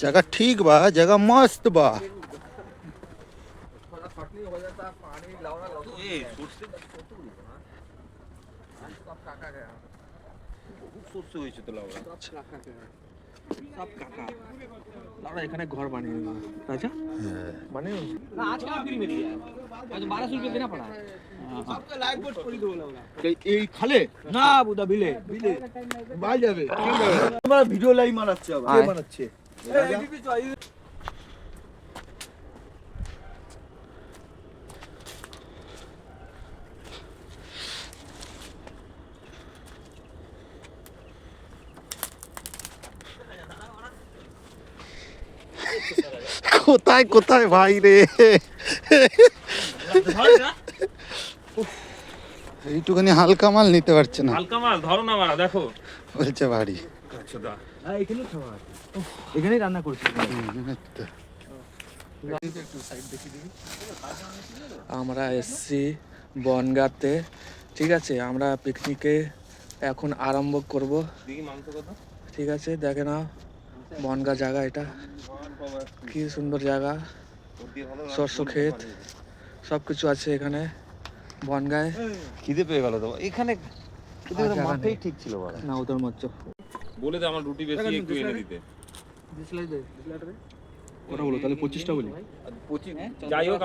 जगह ठीक बा, जगह मस्त बा। এখানে ঘর বানিয়ে আচ্ছা মানে না আজকে ফ্রি में दिया है आज 1200 रुपए देना पड़ा है सबका लाइव बोट করে দেবো না এই খালে না বুদা বিলে বাইরে যাবে আমরা ভিডিও লাইভ মারাচ্ছে আবার কে মারাচ্ছে কোথায় কোথায় ভাই রে, এইটুখানি হালকা মাল নিতে পারছে না। হালকা মাল ধরো না মারা, দেখো বলছে ভারী। এখানে খাওয়া এখানেই রান্না করছি। আমরা এসছি বনগাঁতে, ঠিক আছে। আমরা পিকনিকে এখন আরম্ভ করব, ঠিক আছে। দেখে নাও বনগাঁ জায়গা, এটা কি সুন্দর জায়গা, শস্য ক্ষেত সব কিছু আছে এখানে বনগাঁয়। খিদে পেয়ে গেল তো এখানে, মাঠেই ঠিক ছিল না ওদের মতো বলে দে আমার রুটি বেশি একটু এনে দিতে। কথা বলো তাহলে 25টা বলি, যাই হোক